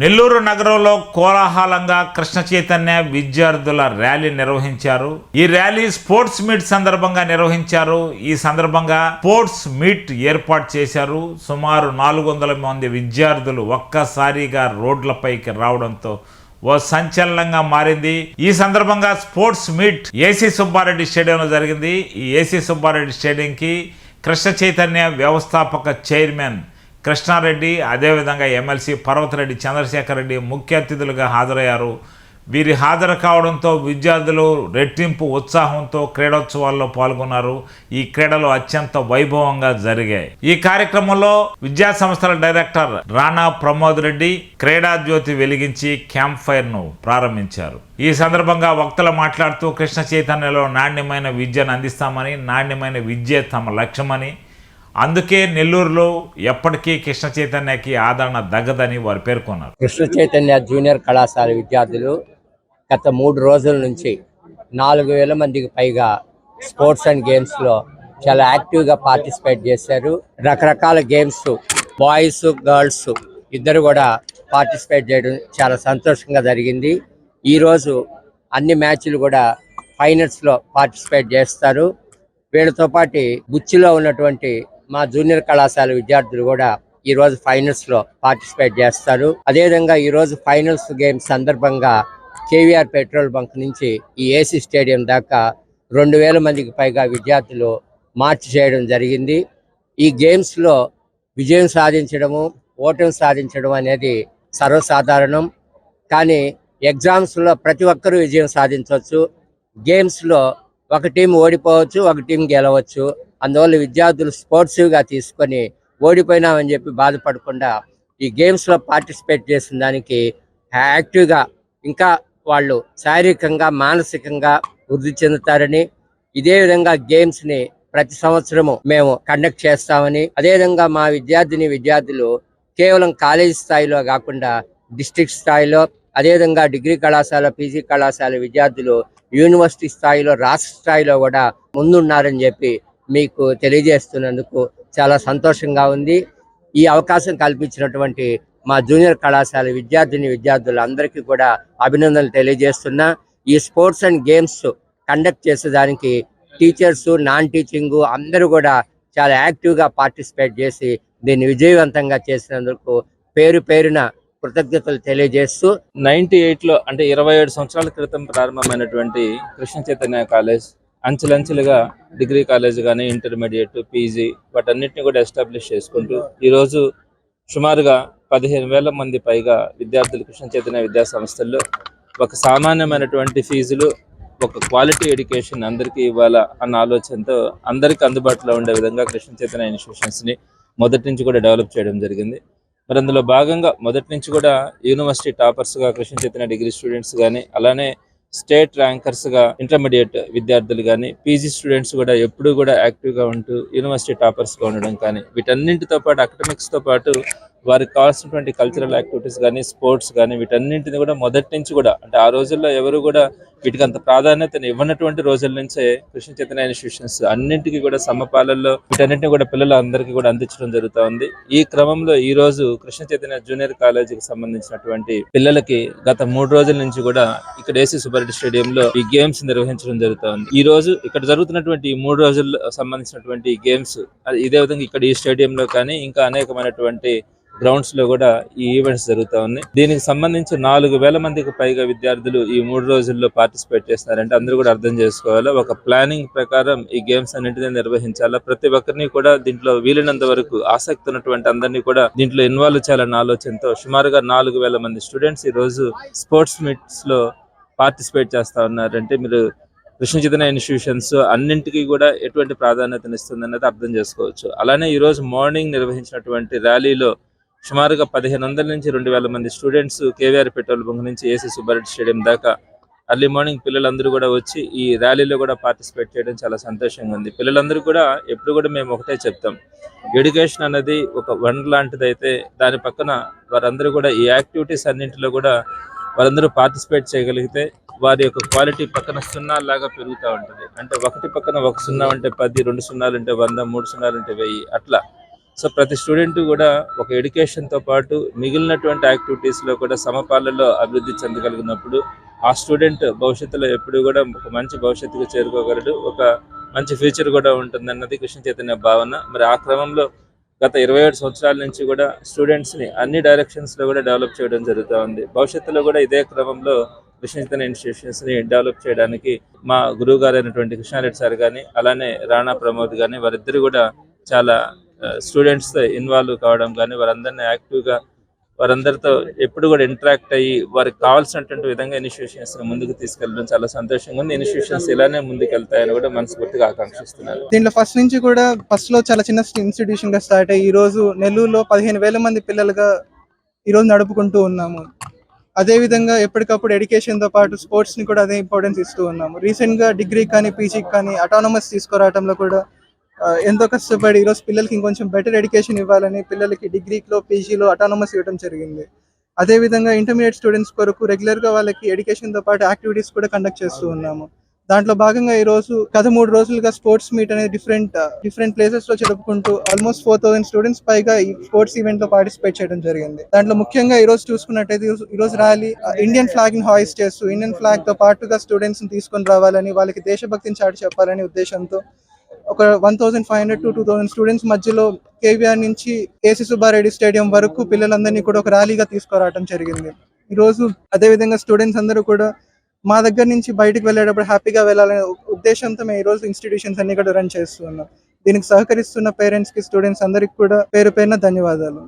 నెల్లూరు నగరంలో కోలాహలంగా కృష్ణ చైతన్య విద్యార్థుల ర్యాలీ నిర్వహించారు. ఈ ర్యాలీ స్పోర్ట్స్ మీట్ సందర్భంగా నిర్వహించారు. ఈ సందర్భంగా స్పోర్ట్స్ మీట్ ఏర్పాటు చేశారు. సుమారు 400 మంది విద్యార్థులు ఒక్కసారిగా రోడ్లపైకి రావడంతో ఓ సంచలనంగా మారింది. ఈ సందర్భంగా స్పోర్ట్స్ మీట్ ఏసీ సుబ్బారెడ్డి స్టేడియంలో జరిగింది. ఈ ఏసీ సుబ్బారెడ్డి స్టేడియంకి కృష్ణ చైతన్య వ్యవస్థాపక చైర్మన్ కృష్ణారెడ్డి, అదేవిధంగా ఎమ్మెల్సీ పర్వతరెడ్డి చంద్రశేఖర్ రెడ్డి ముఖ్య అతిథులుగా హాజరయ్యారు. వీరి హాజరు కావడంతో విద్యార్థులు రెట్టింపు ఉత్సాహంతో క్రీడోత్సవాల్లో పాల్గొన్నారు. ఈ క్రీడలు అత్యంత వైభవంగా జరిగాయి. ఈ కార్యక్రమంలో విద్యా సంస్థల డైరెక్టర్ రాణా ప్రమోద్ రెడ్డి క్రీడా జ్యోతి వెలిగించి క్యాంప్ ఫైర్ ను ప్రారంభించారు. ఈ సందర్భంగా వక్తలు మాట్లాడుతూ కృష్ణ చైతన్యలో నాణ్యమైన విద్యను అందిస్తామని, నాణ్యమైన విద్య తమ లక్ష్యమని, అందుకే నెల్లూరులో ఎప్పటికీ కృష్ణ చైతన్యకి ఆదరణ దగ్గదని వారు పేర్కొన్నారు. కృష్ణ చైతన్య జూనియర్ కళాశాల విద్యార్థులు గత 3 రోజుల నుంచి 4,000 మందికి పైగా స్పోర్ట్స్ అండ్ గేమ్స్లో చాలా యాక్టివ్గా పార్టిసిపేట్ చేశారు. రకరకాల గేమ్స్ బాయ్స్ గర్ల్స్ ఇద్దరు కూడా పార్టిసిపేట్ చేయడం చాలా సంతోషంగా జరిగింది. ఈరోజు అన్ని మ్యాచ్లు కూడా ఫైనల్స్లో పార్టిసిపేట్ చేస్తారు. వీళ్ళతో పాటు బుచ్చిలో ఉన్నటువంటి మా జూనియర్ కళాశాల విద్యార్థులు కూడా ఈ రోజు ఫైనల్స్ లో పార్టిసిపేట్ చేస్తారు. అదేవిధంగా ఈ రోజు ఫైనల్స్ గేమ్స్ సందర్భంగా కేవీఆర్ పెట్రోల్ బంక్ నుంచి ఈ ఏసీ స్టేడియం దాకా 2,000 మందికి పైగా విద్యార్థులు మార్చ్ చేయడం జరిగింది. ఈ గేమ్స్ లో విజయం సాధించడము, ఓటమి సాధించడం అనేది సర్వసాధారణం. కానీ ఎగ్జామ్స్ లో ప్రతి ఒక్కరూ విజయం సాధించవచ్చు. గేమ్స్ లో ఒక టీం ఓడిపోవచ్చు, ఒక టీం గెలవచ్చు. అందువల్ల విద్యార్థులు స్పోర్ట్స్గా తీసుకొని ఓడిపోయినామని చెప్పి బాధపడకుండా ఈ గేమ్స్లో పార్టిసిపేట్ చేసిన దానికి యాక్టివ్గా ఇంకా వాళ్ళు శారీరకంగా మానసికంగా వృద్ధి చెందుతారని, ఇదే విధంగా గేమ్స్ని ప్రతి సంవత్సరము మేము కండక్ట్ చేస్తామని, అదేవిధంగా మా విద్యార్థులు కేవలం కాలేజీ స్థాయిలో కాకుండా డిస్ట్రిక్ట్ స్థాయిలో, అదేవిధంగా డిగ్రీ కళాశాల, పీజీ కళాశాల విద్యార్థులు యూనివర్సిటీ స్థాయిలో, రాష్ట్ర స్థాయిలో కూడా ముందున్నారని చెప్పి మీకు తెలియజేస్తున్నందుకు చాలా సంతోషంగా ఉంది. ఈ అవకాశం కల్పించినటువంటి మా జూనియర్ కళాశాల విద్యార్థులందరికీ కూడా అభినందనలు తెలియజేస్తున్నా. ఈ స్పోర్ట్స్ అండ్ గేమ్స్ కండక్ట్ చేసేదానికి టీచర్స్, నాన్ టీచింగ్ అందరూ కూడా చాలా యాక్టివ్గా పార్టిసిపేట్ చేసి దీన్ని విజయవంతంగా చేసినందుకు పేరున కృతజ్ఞతలు తెలియజేస్తూ 98లో అంటే 27 సంవత్సరాల క్రితం ప్రారంభమైనటువంటి కృష్ణ చైతన్య కాలేజ్ అంచెలంచెలుగా డిగ్రీ కాలేజ్ కానీ, ఇంటర్మీడియట్, పీజీ వాటన్నిటిని కూడా ఎస్టాబ్లిష్ చేసుకుంటూ ఈరోజు సుమారుగా 15,000 మంది పైగా విద్యార్థులు కృష్ణ చైతన్య విద్యా సంస్థల్లో ఒక సామాన్యమైనటువంటి ఫీజులు, ఒక క్వాలిటీ ఎడ్యుకేషన్ అందరికీ ఇవ్వాలా అన్న ఆలోచనతో అందరికీ అందుబాటులో ఉండే విధంగా కృష్ణ చైతన్య ఇన్స్టిట్యూషన్స్ని మొదటి నుంచి కూడా డెవలప్ చేయడం జరిగింది. మరి అందులో భాగంగా మొదటి నుంచి కూడా యూనివర్సిటీ టాపర్స్గా కృష్ణ చైతన్య డిగ్రీ స్టూడెంట్స్ కానీ, అలానే స్టేట్ ర్యాంకర్స్గా ఇంటర్మీడియట్ విద్యార్థులు కానీ, పీజీ స్టూడెంట్స్ కూడా ఎప్పుడూ కూడా యాక్టివ్గా ఉంటూ యూనివర్సిటీ టాపర్స్గా ఉండడం కానీ, వీటన్నింటితో పాటు అకాడమిక్స్తో పాటు వారికి కావాల్సినటువంటి కల్చరల్ యాక్టివిటీస్ కానీ, స్పోర్ట్స్ కానీ వీటన్నింటిని కూడా మొదటి నుంచి కూడా, అంటే ఆ రోజుల్లో ఎవరు కూడా వీటికి అంత ప్రాధాన్యతను ఇవ్వనటువంటి రోజుల నుంచే కృష్ణ చైతన్య ఇన్స్టిట్యూషన్స్ అన్నింటికి కూడా సమపాలల్లో వీటన్నింటినీ కూడా పిల్లలందరికీ కూడా అందించడం జరుగుతూ ఉంది. ఈ క్రమంలో ఈ రోజు కృష్ణ చైతన్య జూనియర్ కాలేజీకి సంబంధించినటువంటి పిల్లలకి గత 3 రోజుల నుంచి కూడా ఇక్కడ ఏసీ సుబ్బారెడ్డి స్టేడియంలో ఈ గేమ్స్ నిర్వహించడం జరుగుతూ ఉంది. ఈ రోజు ఇక్కడ జరుగుతున్నటువంటి ఈ 3 రోజుల్లో సంబంధించినటువంటి గేమ్స్ ఇదే విధంగా ఇక్కడ ఈ స్టేడియంలో కానీ ఇంకా అనేకమైనటువంటి గ్రౌండ్స్ లో కూడా ఈ ఈవెంట్స్ జరుగుతూ ఉన్నాయి. దీనికి సంబంధించి 4,000 మందికి పైగా విద్యార్థులు ఈ 3 రోజుల్లో పార్టిసిపేట్ చేస్తున్నారంటే అందరూ కూడా అర్థం చేసుకోవాలా. ఒక ప్లానింగ్ ప్రకారం ఈ గేమ్స్ అన్నింటినీ నిర్వహించాలా. ప్రతి ఒక్కరిని కూడా దీంట్లో వీలైనంత వరకు ఆసక్తి ఉన్నటువంటి అందరినీ కూడా దీంట్లో ఇన్వాల్వ్ చేయాలన్న ఆలోచనతో సుమారుగా 4,000 మంది స్టూడెంట్స్ ఈ రోజు స్పోర్ట్స్ మీట్స్ లో పార్టిసిపేట్ చేస్తా ఉన్నారంటే మీరు కృష్ణ చైతన్య ఇన్స్టిట్యూషన్స్ అన్నింటికీ కూడా ఎటువంటి ప్రాధాన్యతనిస్తుంది అనేది అర్థం చేసుకోవచ్చు. అలానే ఈ రోజు మార్నింగ్ నిర్వహించినటువంటి ర్యాలీలో సుమారుగా 1,500 నుంచి 2,000 మంది స్టూడెంట్స్ కేవీఆర్ పెట్రోల్ బంక్ నుంచి ఏసీ సుబ్బారెడ్డి స్టేడియం దాకా అర్లీ మార్నింగ్ పిల్లలందరూ కూడా వచ్చి ఈ ర్యాలీలో కూడా పార్టిసిపేట్ చేయడం చాలా సంతోషంగా ఉంది. పిల్లలందరూ కూడా ఎప్పుడు కూడా మేము ఒకటే చెప్తాం, ఎడ్యుకేషన్ అనేది ఒక వన్ లాంటిది అయితే దాని పక్కన వారందరూ కూడా ఈ యాక్టివిటీస్ అన్నింటిలో కూడా వారందరూ పార్టిసిపేట్ చేయగలిగితే వారి యొక్క క్వాలిటీ పక్కన సున్నాలాగా పెరుగుతూ ఉంటుంది. అంటే ఒకటి పక్కన 1 సున్నా అంటే 10, 2 సున్నాలు అంటే 100, 3 సున్నాలు అంటే 1000 అట్లా సో ప్రతి స్టూడెంట్ కూడా ఒక ఎడ్యుకేషన్తో పాటు మిగిలినటువంటి యాక్టివిటీస్లో కూడా సమపాలలో అభివృద్ధి చెందగలిగినప్పుడు ఆ స్టూడెంట్ భవిష్యత్తులో ఎప్పుడు కూడా ఒక మంచి భవిష్యత్తుకు చేరుకోగలడు, ఒక మంచి ఫ్యూచర్ కూడా ఉంటుందన్నది కృష్ణ చైతన్య భావన. మరి ఆ క్రమంలో గత 27 సంవత్సరాల నుంచి కూడా స్టూడెంట్స్ని అన్ని డైరెక్షన్స్లో కూడా డెవలప్ చేయడం జరుగుతూ ఉంది. భవిష్యత్తులో కూడా ఇదే క్రమంలో కృష్ణ చైతన్య ఇన్స్టిట్యూషన్స్ని డెవలప్ చేయడానికి మా గురువు గారు అయినటువంటి కృష్ణారెడ్డి సార్ కానీ, అలానే రాణా ప్రమోద్ కానీ, వారిద్దరు కూడా చాలా స్టూడెంట్స్తో ఇన్వాల్వ్ కావడం కానీ, వారందరినీ యాక్టివ్గా వారందరితో ఎప్పుడు కూడా ఇంటరాక్ట్ అయ్యి వారికి కావాల్సినటువంటి విధంగా ఇన్స్టిట్యూషన్స్ ముందుకు తీసుకెళ్ళడం చాలా సంతోషంగా ఉంది. ఇన్స్టిట్యూషన్స్ ఇలానే ముందుకు వెళ్తాయని కూడా మనస్ఫూర్తిగా ఆకాంక్షిస్తున్నాను. దీంట్లో ఫస్ట్ లో చాలా చిన్న ఇన్స్టిట్యూషన్ గా స్టార్ట్ అయ్యి ఈ రోజు నెల్లూరులో 15,000 మంది పిల్లలుగా ఈ రోజు నడుపుకుంటూ ఉన్నాము. అదే విధంగా ఎప్పటికప్పుడు ఎడ్యుకేషన్ తో పాటు స్పోర్ట్స్ ని కూడా అదే ఇంపార్టెన్స్ ఇస్తూ ఉన్నాము. రీసెంట్ గా డిగ్రీ కానీ పీజీకి కానీ అటానమస్ తీసుకురావడంలో కూడా ఎంతో కష్టపడి ఈరోజు పిల్లలకి ఇంకొంచెం బెటర్ ఎడ్యుకేషన్ ఇవ్వాలని పిల్లలకి డిగ్రీలో పీజీలో అటానమస్ ఇవ్వడం జరిగింది. అదే విధంగా ఇంటర్మీడియట్ స్టూడెంట్స్ కొరకు రెగ్యులర్ గా వాళ్ళకి ఎడ్యుకేషన్ తో పాటు యాక్టివిటీస్ కూడా కండక్ట్ చేస్తూ ఉన్నాము. దాంట్లో భాగంగా ఈ రోజు గత 3 రోజులుగా స్పోర్ట్స్ మీట్ అనేది డిఫరెంట్ ప్లేసెస్ లో జరుపుకుంటూ ఆల్మోస్ట్ 4,000 స్టూడెంట్స్ పైగా ఈ స్పోర్ట్స్ ఈవెంట్ లో పార్టిసిపేట్ చేయడం జరిగింది. దాంట్లో ముఖ్యంగా ఈ రోజు చూసుకున్నట్టయితే ఈ రోజు ర్యాలీ ఇండియన్ ఫ్లాగ్ ని హాయిస్ట్ చేస్తూ ఇండియన్ ఫ్లాగ్ తో పాటుగా స్టూడెంట్స్ ని తీసుకొని రావాలని, వాళ్ళకి దేశభక్తిని చాటి చెప్పాలని ఉద్దేశంతో ఒక 1,500 to 2,000 స్టూడెంట్స్ మధ్యలో కేవీఆర్ నుంచి కేసీ సుబ్బారెడ్డి స్టేడియం వరకు పిల్లలందరినీ కూడా ఒక ర్యాలీగా తీసుకురావడం జరిగింది. ఈ రోజు అదే విధంగా స్టూడెంట్స్ అందరూ కూడా మా దగ్గర నుంచి బయటకు వెళ్ళేటప్పుడు హ్యాపీగా వెళ్ళాలనే ఉద్దేశంతో మేము ఈ రోజు ఇన్స్టిట్యూషన్స్ అన్ని కూడా రన్ చేస్తున్నాం. దీనికి సహకరిస్తున్న పేరెంట్స్ కి, స్టూడెంట్స్ అందరికి కూడా పేరు పేరున ధన్యవాదాలు.